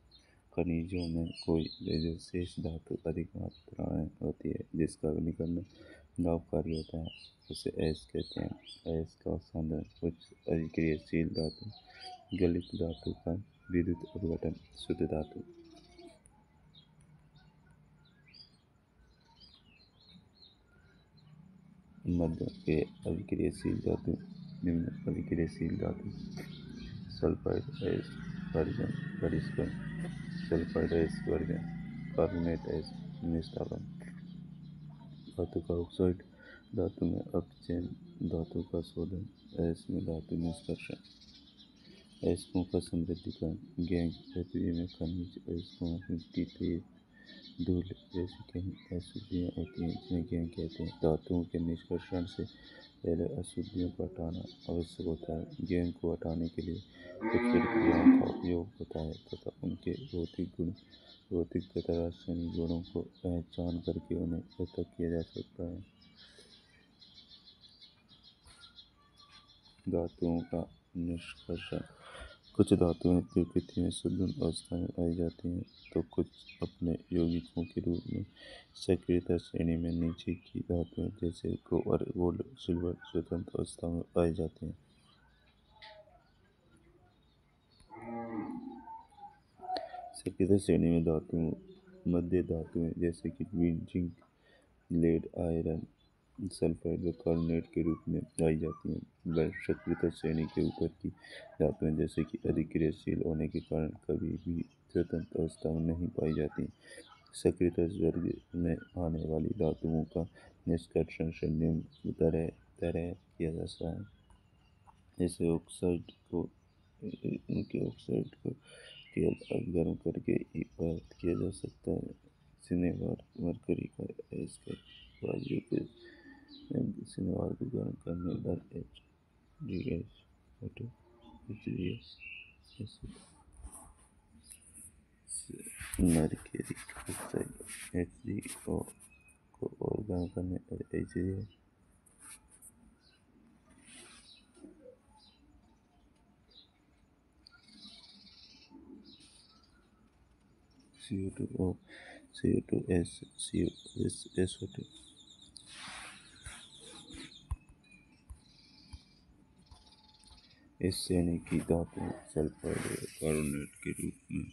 खनिजों में कोई विशेष धातु अधिक मात्रा में होती है जिसका निकलना लाभकारी होता है उसे ऐश कहते हैं। ऐश का साधन उच्च अभिक्रियाशील धातु, गलित धातु का विद्युत अपघटन, शुद्ध धातु। मध्य के अभिक्रियाशील धातु, निम्न अभिक्रियाशील धातु सल्फाइड एस वर्जन बहिष्करण, sulphide S version, carbonate S निस्तारण, धातु का ऑक्साइड, धातु में अपचयन, धातु का शोधन, एस में धातु निष्कर्षण, अयस्कों का समृद्धिकरण, गैंग पृथ्वी में खनिज अयस्कों, मिट्टी, तेल, धूल जैसी कई अशुद्धियाँ होती हैं जिन्हें गैंग कहते हैं। धातुओं के निष्कर्षण से पहले अशुद्धियों को हटाना आवश्यक होता है। गैंग को हटाने के लिए कुछ प्रक्रियाओं का उपयोग होता है तथा उनके भौतिक गुण, भौतिक तथा रासायनिक गुणों को पहचान करके उन्हें पृथक किया जा सकता है। धातुओं का निष्कर्षण, कुछ धातुएं प्रकृति में शुद्ध अवस्था में पाई जाती हैं तो कुछ अपने यौगिकों के रूप में सक्रियता श्रेणी में नीचे की धातुएं जैसे कॉपर, गोल्ड, सिल्वर स्वतंत्र अवस्था में पाई जाती हैं। सक्रियता श्रेणी में धातुओं मध्य धातुएं जैसे कि जिंक, लेड, आयरन, सल्फाइड व कार्बोनेट के रूप में पाई जाती हैं। वह सक्रियता श्रेणी के ऊपर की धातुएं जैसे कि अधिक क्रियाशील होने के कारण कभी भी स्वतंत्र अवस्था में नहीं पाई जाती। सक्रियता वर्ग में आने वाली धातुओं का निष्कर्षण निम्न तरह किया जाता है। जैसे ऑक्साइड को तेल गर्म करके ही प्राप्त किया जा सकता है। सिनेबार मरकरी का एस का वायु के सिनेबार को गर्म करने पर HDS मरकरी ऑक्साइड HDO को और गर्म करने पर HDS CO2 CO2S SO2 इस श्रेणी की धातुएं सल्फाइड और कार्बोनेट के रूप में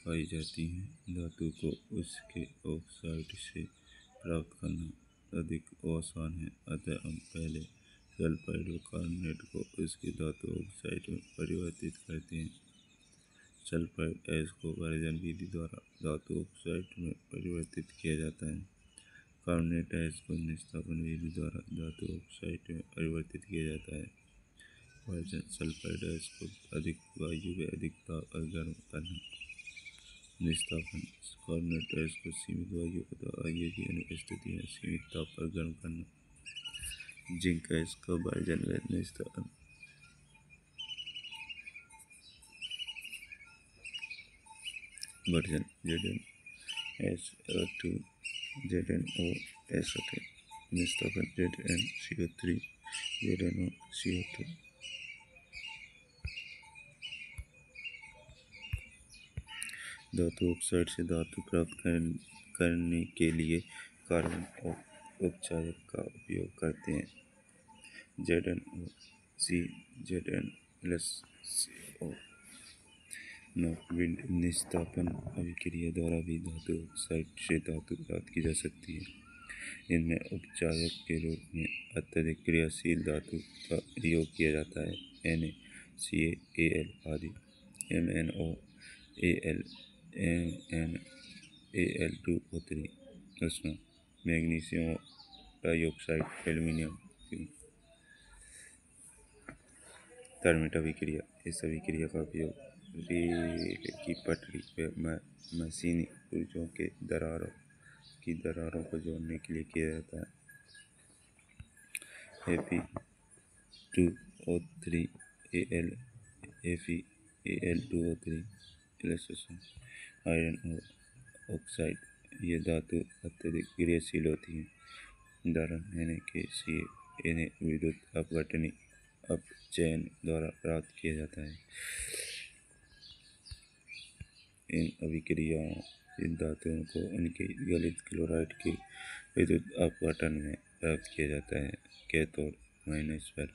पाई जाती हैं। धातु को उसके ऑक्साइड से प्राप्त करना अधिक आसान है, अतः हम पहले सल्फाइड और कार्बोनेट को उसके धातु ऑक्साइड में परिवर्तित करते हैं। सल्फाइड एस को वर्जन विधि द्वारा धातु ऑक्साइड में परिवर्तित किया जाता है। कार्बोनेट एस को निस्तापन विधि द्वारा धातु ऑक्साइड में परिवर्तित किया जाता है। वर्जन सल्फाइड एस को अधिक वायु में अधिक ताप पर गर्म करना। निस्तापन कार्बोनेट एस को सीमित वायु अथवा वायु की अनुपस्थिति में सीमित ताप पर गर्म करना। जिंक एस का वर्जन व निस्तापन version ZnSO2 ZnOSO2 निस्तापन ZnCO3 ZnOCO2। धातु ऑक्साइड से धातु प्राप्त करने के लिए कार्बन उपचायक का उपयोग करते हैं। ZnOC ZnCO विंड निस्तापन अभिक्रिया द्वारा भी धातु ऑक्साइड से धातु प्राप्त की जा सकती है। इनमें उपचायक के रूप में अत्यधिक क्रियाशील धातु का प्रयोग किया जाता है। NaCl आदि, MnOAl, MnAl2O3, उसमें मैग्नीशियम डाइऑक्साइड, एल्युमिनियम थर्मेट अभिक्रिया। इस अभिक्रिया का उपयोग रेल की पटरी व मशीनी पुर्जों के दरारों को जोड़ने के लिए किया जाता है। Fe2O3Al, Fe2O3 आयरन ऑक्साइड, ये धातु अत्यधिक क्रियाशील होती हैं। उदाहरण NaKCl, इन्हें विद्युत अपघटनी अपचयन द्वारा प्राप्त किया जाता है। इन धातुओं को उनके गलित क्लोराइड के विद्युत अपघटन में प्राप्त किया जाता है। कैथोड माइनस पर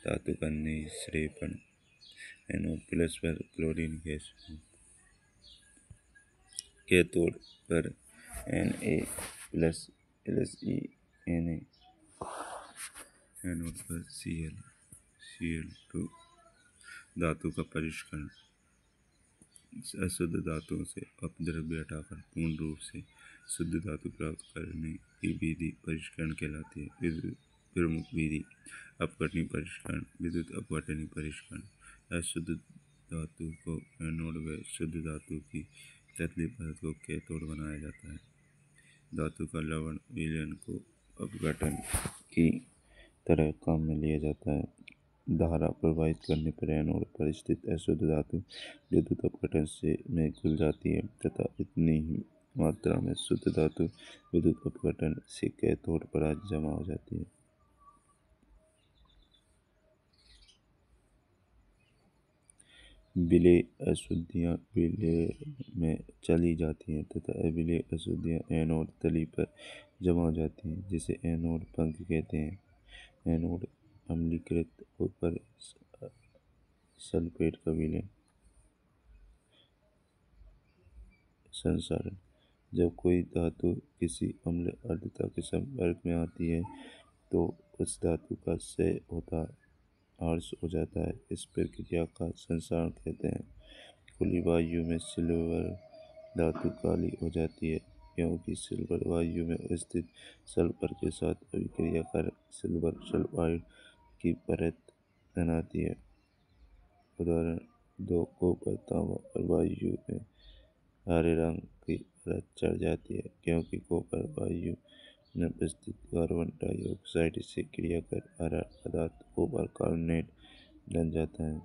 धातु का निःसरण, एनोड प्लस पर क्लोरीन गैस, कैथोड पर Na+, LSE Na एनोड पर Cl2 धातु का परिष्करण। अशुद्ध धातुओं से अपद्रव्य हटाकर पूर्ण रूप से शुद्ध धातु प्राप्त करने की विधि परिष्करण कहलाती है। प्रमुख विधि: अपघटनीय परिष्करण, विद्युत अपघटनीय परिष्करण। अशुद्ध धातु को एनोड व शुद्ध धातु की ततली परत को कैथोड बनाया जाता है। धातु का लवण विलयन को अपघटन की तरह काम में लिया जाता है। धारा प्रवाहित करने पर एनोड पर स्थित अशुद्ध धातु विद्युत अपघटन से में घुल जाती है तथा इतनी ही मात्रा में शुद्ध धातु विद्युत अपघटन से कैथोड पर जमा हो जाती है। विलेय अशुद्धियाँ विलेय में चली जाती हैं तथा अविलेय अशुद्धियाँ एनोड तली पर जमा हो जाती हैं, जिसे एनोड पंख कहते हैं। एनोड अम्लीकृत होकर सल्फेट का विलयन। संसारण: जब कोई धातु किसी अम्ल आर्द्रता के संपर्क में आती है तो उस धातु का क्षय होता आर्द्र हो जाता है। इस प्रक्रिया का संसारण कहते हैं। खुली वायु में सिल्वर धातु काली हो जाती है क्योंकि सिल्वर वायु में स्थित सल्फर के साथ अभिक्रिया कर सिल्वर सल्फाइड की परत बनाती है। उदाहरण: 2 कॉपर तांबा और वायु में हरे रंग की परत चढ़ जाती है क्योंकि कॉपर वायु में उपस्थित कार्बन डाइऑक्साइड से क्रिया कर हरा पदार्थ कॉपर कार्बोनेट बन जाता है।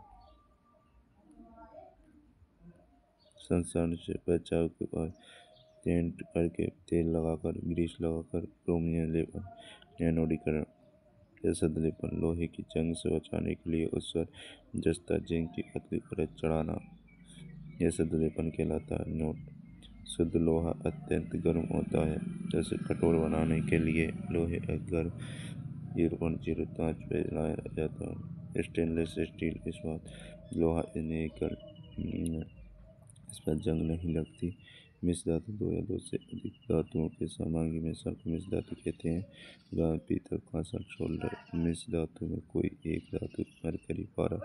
संसारण से बचाव के बाद टेंट करके तेल लगाकर ग्रीस लगाकर क्रोमियम लेपन। एनोडीकरण: जसद लेपन। लोहे की जंग से बचाने के लिए उस पर जस्ता जिंक की पतली परत चढ़ाना यह जसद लेपन कहलाता है। नोट: शुद्ध लोहा अत्यंत गर्म होता है। जैसे कठोर बनाने के लिए लोहे गर्म 0.05 पे जलाया जाता है। स्टेनलेस स्टील इस्पात लोहा निकल इस पर जंग नहीं लगती। मिश्र धातु: 2 या 2 से अधिक धातुओं के समांगी मिश्रण को मिश्र धातु कहते हैं। उदाहरण: पीतल, कांसा, सोल्डर। मिश्र धातु में कोई एक धातु मरकरी पारा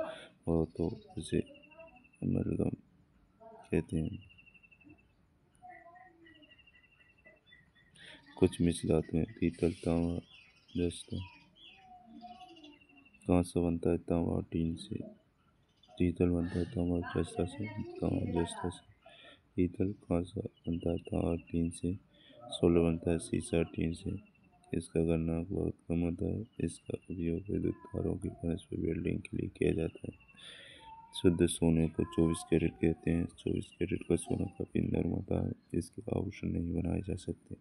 हो तो उसे अमलगम कहते हैं। कुछ मिश्र धातुएं: पीतल, तांबा, जस्ता। कांसा बनता है तांबा और टीन से। पीतल बनता है तांबा और जस्ता से। तांबा जस्ता से। पीतल कांसा बनता है तांबा और टीन से। सोलर बनता है सीसा और टीन से। इसका गलनांक बहुत कम होता है। इसका उपयोग विद्युत तारों की परस्पर वेल्डिंग के लिए किया जाता है। शुद्ध सोने को 24 कैरेट कहते हैं। 24 कैरेट का सोना काफी नरम होता है। इसके आभूषण नहीं बनाए जा सकते।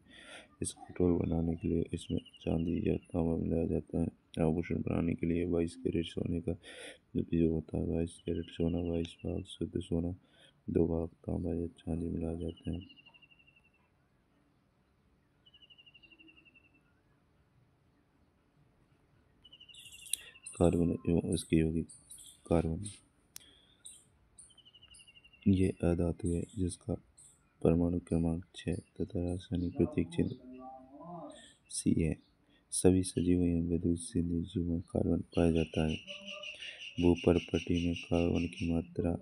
इसको कठोर बनाने के लिए इसमें चांदी या तांबा मिलाया जाता है। आभूषण बनाने के लिए 22 कैरेट सोने का उपयोग होता है। 22 कैरेट सोना 22 भाग शुद्ध सोना 2 भाग तांबा या चांदी मिलाया जाता है। कार्बन एवं उसके यौगिक। कार्बन ये अधातु है जिसका परमाणु क्रमांक 6 तथा रासायनिक प्रतीक चिन्ह C है। सभी सजीव एवं विद्युत निर्जीव में कार्बन पाया जाता है। भूपर्पटी में कार्बन की मात्रा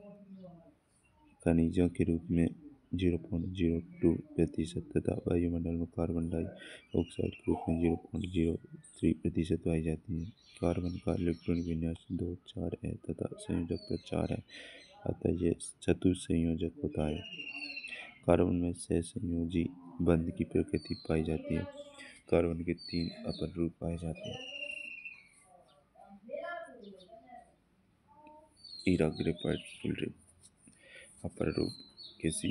खनिजों के रूप में 0.02% तथा वायुमंडल में कार्बन डाइऑक्साइड के रूप में 0.03% पाई जाती है। कार्बन का इलेक्ट्रॉनिक विन्यास 2-4 है तथा संयोजक पर 4 है, अतः यह चतुसंयोजक होता है। कार्बन में सहसंयोजी बंध की प्रकृति पाई जाती है। कार्बन के 3 अपर रूप पाए जाते हैं। हीरा, ग्रेफाइट, फुलरेट। अपर रूप: किसी